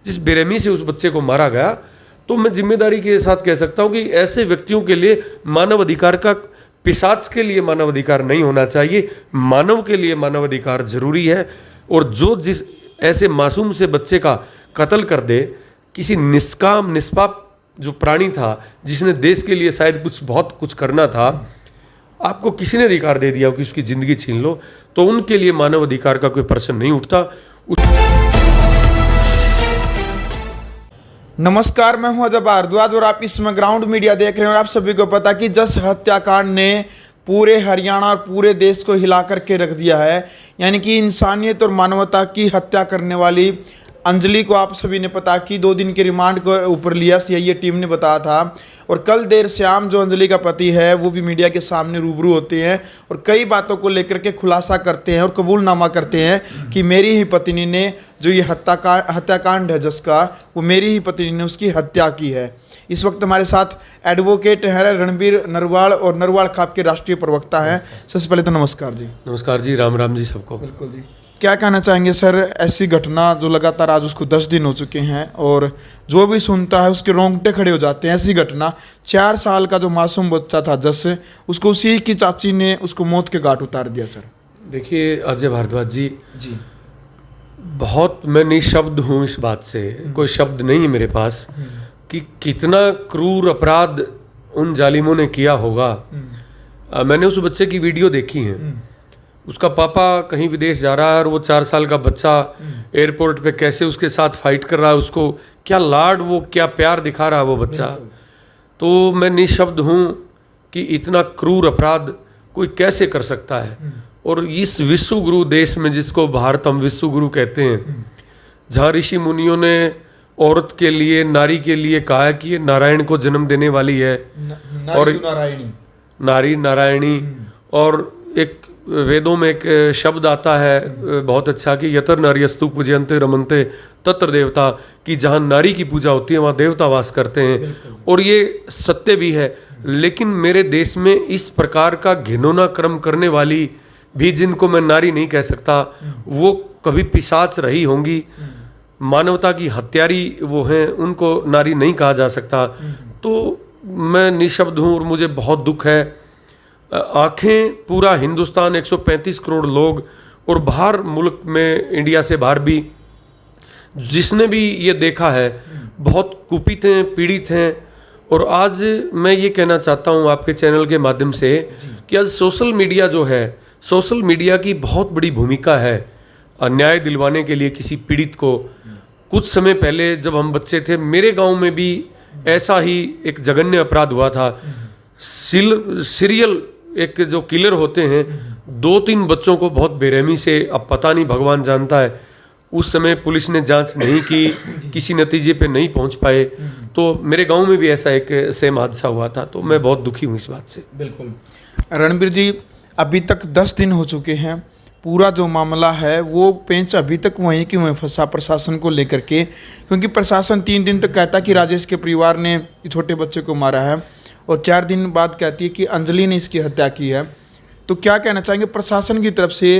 जिस बेरहमी से उस बच्चे को मारा गया, तो मैं जिम्मेदारी के साथ कह सकता हूँ कि ऐसे व्यक्तियों के लिए मानव अधिकार का, पिशाच के लिए मानव अधिकार नहीं होना चाहिए, मानव के लिए मानव अधिकार जरूरी है। और जो जिस ऐसे मासूम से बच्चे का कत्ल कर दे, किसी निष्काम निष्पाप जो प्राणी था, जिसने देश के लिए शायद बहुत कुछ करना था, आपको किसी ने अधिकार दे दिया कि उसकी ज़िंदगी छीन लो, तो उनके लिए मानव अधिकार का कोई प्रश्न नहीं उठता। नमस्कार, मैं हूं अजय भारद्वाज और आप इसमें ग्राउंड मीडिया देख रहे हैं। और आप सभी को पता कि जस हत्याकांड ने पूरे हरियाणा और पूरे देश को हिला करके रख दिया है, यानी कि इंसानियत और मानवता की हत्या करने वाली अंजलि को आप सभी ने पता कि 2 दिन के रिमांड को ऊपर लिया, सीआईए टीम ने बताया था। और कल देर शाम जो अंजलि का पति है वो भी मीडिया के सामने रूबरू होते हैं और कई बातों को लेकर के खुलासा करते हैं और कबूलनामा करते हैं कि मेरी ही पत्नी ने जो ये हत्याकांड है जिसका, वो मेरी ही पत्नी ने उसकी हत्या की है। इस वक्त हमारे साथ एडवोकेट हैं रणबीर नरवाल और नरवाल खाप के राष्ट्रीय प्रवक्ता हैं। सबसे पहले तो नमस्कार जी। नमस्कार जी, राम राम जी सबको। बिल्कुल जी, क्या कहना चाहेंगे सर, ऐसी घटना जो लगातार आज उसको 10 दिन हो चुके हैं और जो भी सुनता है उसके रोंगटे खड़े हो जाते हैं। ऐसी घटना, 4 साल का जो मासूम बच्चा था जस, उसको उसी की चाची ने उसको मौत के घाट उतार दिया। सर देखिए अजय भारद्वाज जी, बहुत मैं निशब्द हूँ इस बात से, कोई शब्द नहीं है मेरे पास कि कितना क्रूर अपराध उन जालिमों ने किया होगा। मैंने उस बच्चे की वीडियो देखी है। उसका पापा कहीं विदेश जा रहा है और वो 4 साल का बच्चा एयरपोर्ट पे कैसे उसके साथ फाइट कर रहा है, उसको क्या लाड, वो क्या प्यार दिखा रहा है वो बच्चा। तो मैं निशब्द हूँ कि इतना क्रूर अपराध कोई कैसे कर सकता है। और इस विश्व गुरु देश में, जिसको भारत हम विश्व गुरु कहते हैं, जहाँ ऋषि मुनियों ने औरत के लिए, नारी के लिए कहा है कि ये नारायण को जन्म देने वाली है, और नारी नारायणी। और एक वेदों में एक शब्द आता है बहुत अच्छा कि यतर नार्यस्तु पूजयन्ते रमन्ते तत्र देवता, कि जहाँ नारी की पूजा होती है वहाँ देवता वास करते हैं। और ये सत्य भी है। लेकिन मेरे देश में इस प्रकार का घिनौना कर्म करने वाली भी, जिनको मैं नारी नहीं कह सकता, वो कभी पिशाच रही होंगी, मानवता की हत्यारी वो हैं, उनको नारी नहीं कहा जा सकता। तो मैं निशब्द हूँ और मुझे बहुत दुख है। आंखें पूरा हिंदुस्तान, 135 करोड़ लोग और बाहर मुल्क में, इंडिया से बाहर भी, जिसने भी ये देखा है, बहुत कुपित हैं, पीड़ित हैं। और आज मैं ये कहना चाहता हूँ आपके चैनल के माध्यम से कि आज सोशल मीडिया जो है, सोशल मीडिया की बहुत बड़ी भूमिका है न्याय दिलवाने के लिए किसी पीड़ित को। कुछ समय पहले जब हम बच्चे थे, मेरे गांव में भी ऐसा ही एक जघन्य अपराध हुआ था। सीरियल एक जो किलर होते हैं, 2-3 बच्चों को बहुत बेरहमी से, अब पता नहीं भगवान जानता है, उस समय पुलिस ने जांच नहीं की, किसी नतीजे पे नहीं पहुंच पाए। तो मेरे गांव में भी ऐसा एक सेम हादसा हुआ था। तो मैं बहुत दुखी हूं इस बात से। बिल्कुल रणबीर जी, अभी तक 10 दिन हो चुके हैं, पूरा जो मामला है वो पेंच अभी तक वहीं की वहीं फंसा प्रशासन को लेकर के, क्योंकि प्रशासन 3 दिन तक कहता कि राजेश के परिवार ने छोटे बच्चे को मारा है और 4 दिन बाद कहती है कि अंजलि ने इसकी हत्या की है। तो क्या कहना चाहेंगे प्रशासन की तरफ से,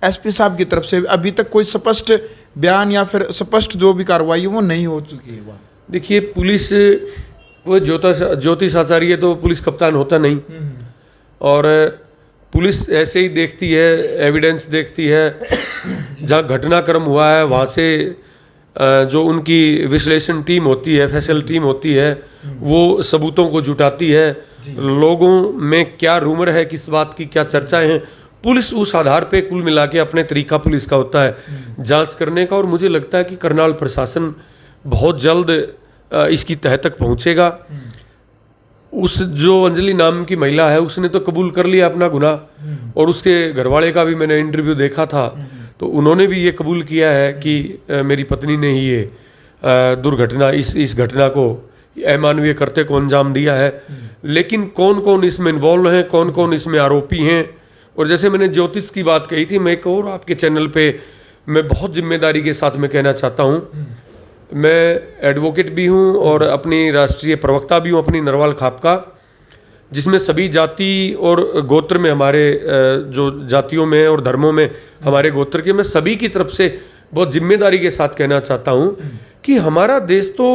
एसपी साहब की तरफ से अभी तक कोई स्पष्ट बयान या फिर स्पष्ट जो भी कार्रवाई है वो नहीं हो चुकी है? देखिए, पुलिस कोई ज्योतिष आचार्य तो पुलिस कप्तान होता नहीं, और पुलिस ऐसे ही देखती है, एविडेंस देखती है। जहाँ घटनाक्रम हुआ है वहाँ से जो उनकी विश्लेषण टीम होती है, फैसल टीम होती है, वो सबूतों को जुटाती है। लोगों में क्या रूमर है, किस बात की क्या चर्चाएं हैं, पुलिस उस आधार पे कुल मिला के, अपने तरीका पुलिस का होता है जांच करने का। और मुझे लगता है कि करनाल प्रशासन बहुत जल्द इसकी तह तक पहुंचेगा। उस जो अंजलि नाम की महिला है, उसने तो कबूल कर लिया अपना गुनाह, और उसके घरवाले का भी मैंने इंटरव्यू देखा था, तो उन्होंने भी ये कबूल किया है कि मेरी पत्नी ने ही ये दुर्घटना, इस घटना को, अमानवीय कृत्य को अंजाम दिया है। लेकिन कौन कौन इसमें इन्वॉल्व हैं, कौन कौन इसमें आरोपी हैं, और जैसे मैंने ज्योतिष की बात कही थी, मैं एक और आपके चैनल पे मैं बहुत जिम्मेदारी के साथ मैं कहना चाहता हूँ, मैं एडवोकेट भी हूँ और अपनी राष्ट्रीय प्रवक्ता भी हूँ अपनी नरवाल खाप का, जिसमें सभी जाति और गोत्र में, हमारे जो जातियों में और धर्मों में हमारे गोत्र के, मैं सभी की तरफ से बहुत जिम्मेदारी के साथ कहना चाहता हूँ कि हमारा देश तो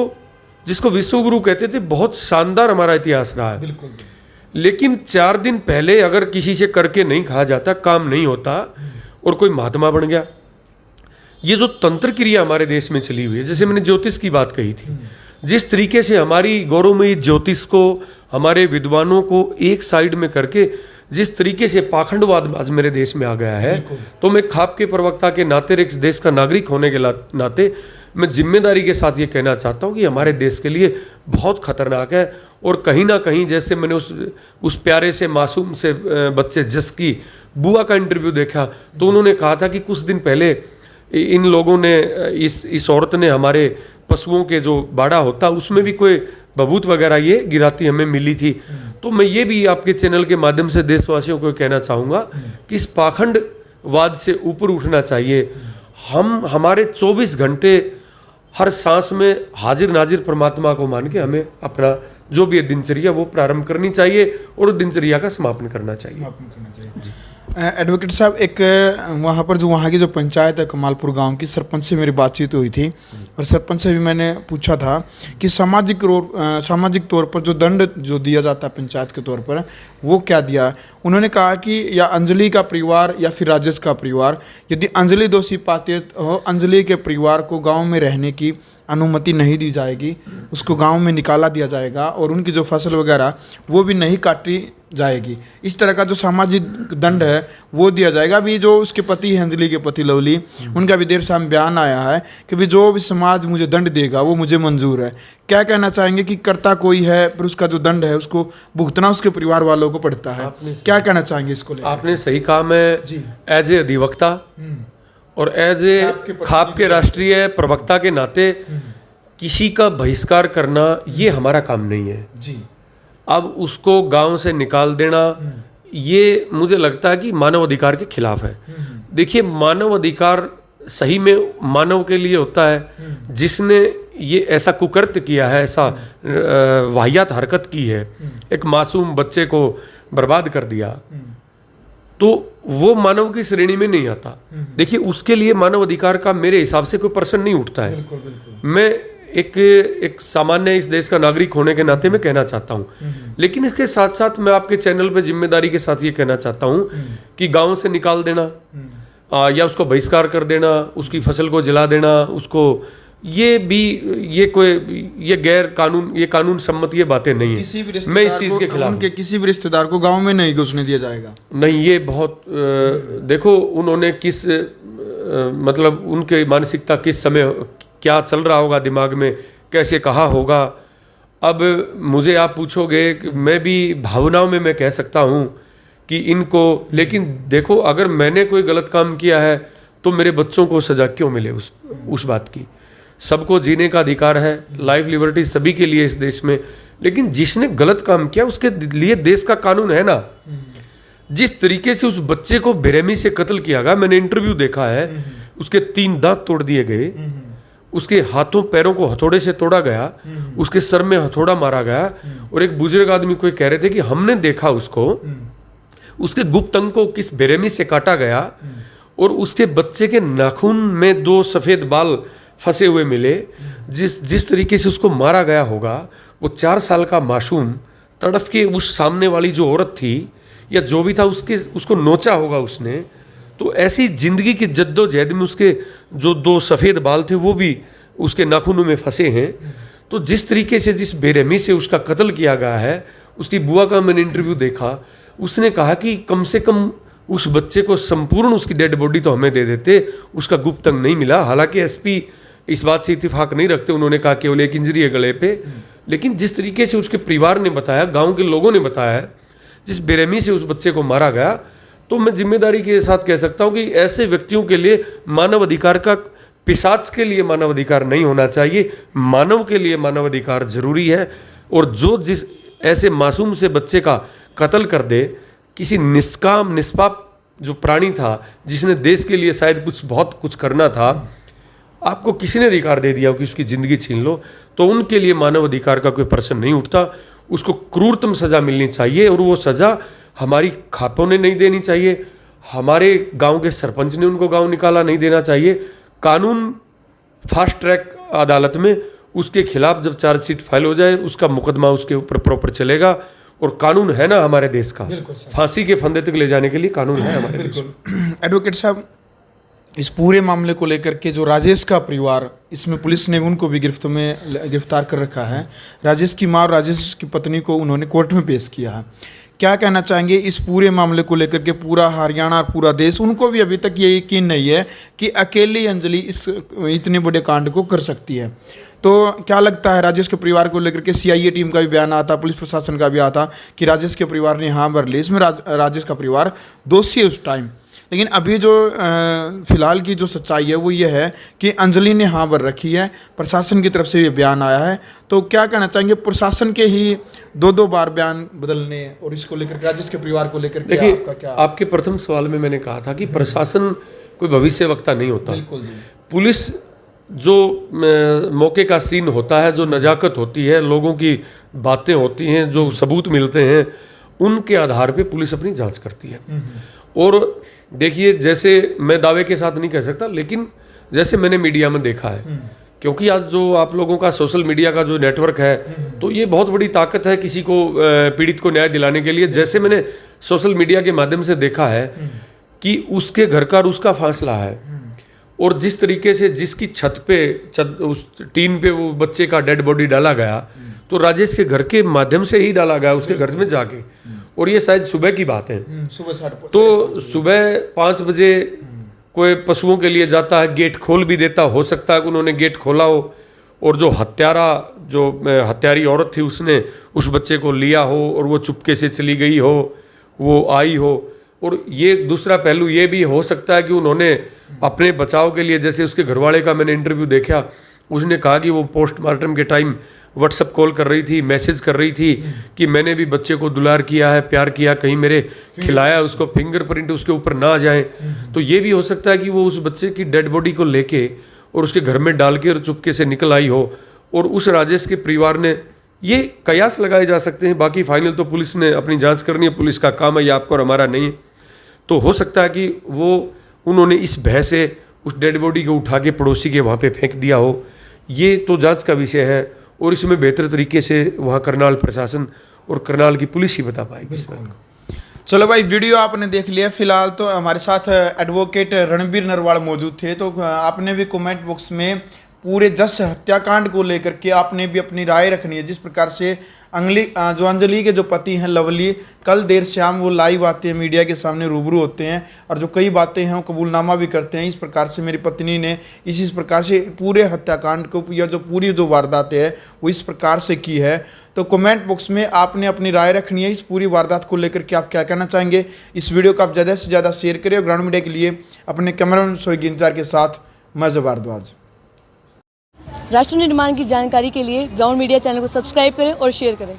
जिसको विश्व गुरु कहते थे, बहुत शानदार हमारा इतिहास रहा है। बिल्कुल। लेकिन 4 दिन पहले अगर किसी से करके नहीं खाया जाता, काम नहीं होता और कोई महात्मा बन गया, ये जो तंत्र क्रिया हमारे देश में चली हुई है, जैसे मैंने ज्योतिष की बात कही थी, जिस तरीके से हमारी गौरवमयी ज्योतिष को, हमारे विद्वानों को एक साइड में करके जिस तरीके से पाखंडवाद आज मेरे देश में आ गया है, तो मैं खाप के प्रवक्ता के नाते, एक देश का नागरिक होने के नाते मैं जिम्मेदारी के साथ ये कहना चाहता हूँ कि हमारे देश के लिए बहुत खतरनाक है। और कहीं ना कहीं जैसे मैंने उस प्यारे से मासूम से बच्चे जस की बुआ का इंटरव्यू देखा, तो उन्होंने कहा था कि कुछ दिन पहले इन लोगों ने, इस औरत ने हमारे पशुओं के जो बाड़ा होता उसमें भी कोई बबूत वगैरह ये गिराती हमें मिली थी। तो मैं ये भी आपके चैनल के माध्यम से देशवासियों को कहना चाहूँगा कि इस पाखंडवाद से ऊपर उठना चाहिए। हमारे 24 घंटे हर सांस में हाजिर नाजिर परमात्मा को मान के हमें अपना जो भी दिनचर्या वो प्रारंभ करनी चाहिए और दिनचर्या का समापन करना चाहिए। एडवोकेट साहब, एक वहाँ पर जो वहाँ की जो पंचायत है कमालपुर गांव की, सरपंच से मेरी बातचीत हुई थी और सरपंच से भी मैंने पूछा था कि सामाजिक तौर पर जो दंड जो दिया जाता है पंचायत के तौर पर, वो क्या दिया। उन्होंने कहा कि या अंजलि का परिवार या फिर राजेश का परिवार, यदि अंजलि दोषी पाते हो, अंजलि के परिवार को गाँव में रहने की अनुमति नहीं दी जाएगी, उसको गांव में निकाला दिया जाएगा और उनकी जो फसल वगैरह वो भी नहीं काटी जाएगी। इस तरह का जो सामाजिक दंड है वो दिया जाएगा। अभी जो उसके पति हैं, अंजलि के पति लवली, उनका भी देर शाम बयान आया है कि भी जो भी समाज मुझे दंड देगा वो मुझे मंजूर है। क्या कहना चाहेंगे कि करता कोई है पर उसका जो दंड है उसको भुगतना उसके परिवार वालों को पड़ता है, क्या कहना चाहेंगे इसको लेकर? आपने सही कहा। मैं एज ए अधिवक्ता और एज ए खाप के राष्ट्रीय प्रवक्ता के नाते किसी का बहिष्कार करना ये हमारा काम नहीं है जी। अब उसको गांव से निकाल देना ये मुझे लगता है कि मानव अधिकार के खिलाफ है। देखिए, मानव अधिकार सही में मानव के लिए होता है जिसने ये ऐसा कुकृत्य किया है, ऐसा वाहियात हरकत की है, एक मासूम बच्चे को बर्बाद कर दिया, तो वो मानव की श्रेणी में नहीं आता। देखिए, उसके लिए मानव अधिकार का मेरे हिसाब से कोई प्रश्न नहीं उठता है। बिल्कुल, बिल्कुल। मैं एक सामान्य इस देश का नागरिक होने के नाते मैं कहना चाहता हूँ, लेकिन इसके साथ साथ मैं आपके चैनल पे जिम्मेदारी के साथ ये कहना चाहता हूँ कि गांव से निकाल देना या उसको बहिष्कार कर देना, उसकी फसल को जला देना, उसको ये गैर कानून, ये कानून सम्मत ये बातें नहीं है। मैं इस चीज के खिलाफ, उनके किसी भी रिश्तेदार को गांव में नहीं घुसने दिया जाएगा। नहीं, ये बहुत देखो उन्होंने किस मतलब उनके मानसिकता किस समय क्या चल रहा होगा दिमाग में, कैसे कहा होगा। अब मुझे आप पूछोगे कि मैं भी भावनाओं में मैं कह सकता हूँ कि इनको, लेकिन देखो अगर मैंने कोई गलत काम किया है तो मेरे बच्चों को सजा क्यों मिले उस बात की। सबको जीने का अधिकार है, लाइफ लिबर्टी सभी के लिए इस देश में, लेकिन जिसने गलत काम किया उसके लिए देश का कानून है ना। जिस तरीके से उस बच्चे को बेरहमी से कत्ल किया गया, मैंने इंटरव्यू देखा है, उसके 3 दांत तोड़ दिए गए, उसके हाथों पैरों को हथौड़े से तोड़ा गया, उसके सर में हथौड़ा मारा गया, और एक बुजुर्ग आदमी कोई कह रहे थे कि हमने देखा उसको, उसके गुप्त अंग को किस बेरहमी से काटा गया, और उसके बच्चे के नाखून में 2 सफेद बाल फंसे हुए मिले। जिस तरीके से उसको मारा गया होगा, वो 4 साल का मासूम तड़फ के उस सामने वाली जो औरत थी या जो भी था उसको नोचा होगा उसने। तो ऐसी जिंदगी की जद्दोजहद में उसके जो 2 सफ़ेद बाल थे वो भी उसके नाखूनों में फंसे हैं। तो जिस तरीके से, जिस बेरहमी से उसका कत्ल किया गया है, उसकी बुआ का मैंने इंटरव्यू देखा, उसने कहा कि कम से कम उस बच्चे को संपूर्ण उसकी डेड बॉडी तो हमें दे देते, उसका गुप्त अंग नहीं मिला। हालांकि एसपी इस बात से इत्तेफाक नहीं रखते, उन्होंने कहा केवल एक इंजरी है गले पे, लेकिन जिस तरीके से उसके परिवार ने बताया, गाँव के लोगों ने बताया, जिस बेरहमी से उस बच्चे को मारा गया, तो मैं जिम्मेदारी के साथ कह सकता हूं कि ऐसे व्यक्तियों के लिए मानव अधिकार का, पिशाच के लिए मानव अधिकार नहीं होना चाहिए। मानव के लिए मानव अधिकार जरूरी है। और जिस ऐसे मासूम से बच्चे का कत्ल कर दे, किसी निष्काम निष्पाप जो प्राणी था, जिसने देश के लिए शायद बहुत कुछ करना था, आपको किसी ने अधिकार दे दिया कि उसकी ज़िंदगी छीन लो, तो उनके लिए मानव अधिकार का कोई प्रश्न नहीं उठता। उसको क्रूरतम सज़ा मिलनी चाहिए, और वो सज़ा हमारी खापों ने नहीं देनी चाहिए, हमारे गांव के सरपंच ने उनको गांव निकाला नहीं देना चाहिए। कानून फास्ट ट्रैक अदालत में उसके खिलाफ जब चार्जशीट फाइल हो जाए, उसका मुकदमा उसके ऊपर प्रॉपर चलेगा। और कानून है ना हमारे देश का, फांसी के फंदे तक ले जाने के लिए कानून है हमारे देश में। एडवोकेट साहब, इस पूरे मामले को लेकर के जो राजेश का परिवार, इसमें पुलिस ने उनको भी गिरफ्तार कर रखा है। राजेश की माँ और राजेश की पत्नी को उन्होंने कोर्ट में पेश किया है। क्या कहना चाहेंगे इस पूरे मामले को लेकर के? पूरा हरियाणा और पूरा देश, उनको भी अभी तक ये यकीन नहीं है कि अकेली अंजलि इस इतने बड़े कांड को कर सकती है। तो क्या लगता है राजेश के परिवार को लेकर के? सीआईए टीम का भी बयान आता, पुलिस प्रशासन का भी आता कि राजेश के परिवार ने हाँ भर ली, इसमें राजेश का परिवार दोषी है उस टाइम। लेकिन अभी जो फिलहाल की जो सच्चाई है वो ये है कि अंजलि ने हाँ भर रखी है। प्रशासन की तरफ से ये बयान आया है। तो क्या कहना चाहेंगे, प्रशासन के ही दो बार बयान बदलने और इसको लेकर राजेश के परिवार को लेकर के आपका क्या? आपके प्रथम सवाल में मैंने कहा था कि प्रशासन कोई भविष्यवक्ता नहीं होता। बिल्कुल। पुलिस जो मौके का सीन होता है, जो नज़ाकत होती है, लोगों की बातें होती हैं, जो सबूत मिलते हैं, उनके आधार पे पुलिस अपनी जांच करती है। और देखिए, जैसे मैं दावे के साथ नहीं कह सकता, लेकिन जैसे मैंने मीडिया में देखा है, क्योंकि आज जो आप लोगों का सोशल मीडिया का जो नेटवर्क है, तो ये बहुत बड़ी ताकत है किसी को पीड़ित को न्याय दिलाने के लिए। जैसे मैंने सोशल मीडिया के माध्यम से देखा है कि उसके घर का और उसका फासला है, और जिस तरीके से जिसकी छत पे उस टीन पे वो बच्चे का डेड बॉडी डाला गया, तो राजेश के घर के माध्यम से ही डाला गया, उसके घर में जाके। और ये शायद सुबह की बात है। तो सुबह 5 बजे कोई पशुओं के लिए जाता है, गेट खोल भी देता, हो सकता है कि उन्होंने गेट खोला हो और जो हत्यारी औरत थी उसने उस बच्चे को लिया हो और वो चुपके से चली गई हो, वो आई हो। और ये दूसरा पहलू ये भी हो सकता है कि उन्होंने अपने बचाव के लिए, जैसे उसके घरवाले का मैंने इंटरव्यू देखा, उसने कहा कि वो पोस्टमार्टम के टाइम व्हाट्सअप कॉल कर रही थी, मैसेज कर रही थी कि मैंने भी बच्चे को दुलार किया है, प्यार किया, कहीं मेरे खिलाया, उसको फिंगरप्रिंट उसके ऊपर ना आ जाए। तो ये भी हो सकता है कि वो उस बच्चे की डेड बॉडी को लेके और उसके घर में डाल के और चुपके से निकल आई हो, और उस राजेश के परिवार ने, ये कयास लगाए जा सकते हैं। बाकी फाइनल तो पुलिस ने अपनी जांच करनी है, पुलिस का काम है, ये आपका और हमारा नहीं है। तो हो सकता है कि उन्होंने इस भय से उस डेड बॉडी को उठा के पड़ोसी के वहाँ पे फेंक दिया हो। ये तो जांच का विषय है, और इसमें बेहतर तरीके से वहाँ करनाल प्रशासन और करनाल की पुलिस ही बता पाएगी इस बात को। चलो भाई, वीडियो आपने देख लिया। फिलहाल तो हमारे साथ एडवोकेट रणबीर नरवाल मौजूद थे। तो आपने भी कमेंट बॉक्स में पूरे जस हत्याकांड को लेकर के आपने भी अपनी राय रखनी है। जिस प्रकार से अंजलि के जो पति हैं लवली, कल देर शाम वो लाइव आते हैं, मीडिया के सामने रूबरू होते हैं, और जो कई बातें हैं वो कबूलनामा भी करते हैं। इस प्रकार से मेरी पत्नी ने इस प्रकार से पूरे हत्याकांड को, या जो पूरी जो वारदात है वो इस प्रकार से की है। तो कमेंट बॉक्स में आपने अपनी राय रखनी है इस पूरी वारदात को लेकर के। आप क्या कहना चाहेंगे? इस वीडियो को आप ज़्यादा से ज़्यादा शेयर करें। और ग्राउंड मीडिया के लिए अपने कैमरामैन सोहेल इंतजार के साथ मैं भारद्वाज। राष्ट्र निर्माण की जानकारी के लिए ग्राउंड मीडिया चैनल को सब्सक्राइब करें और शेयर करें।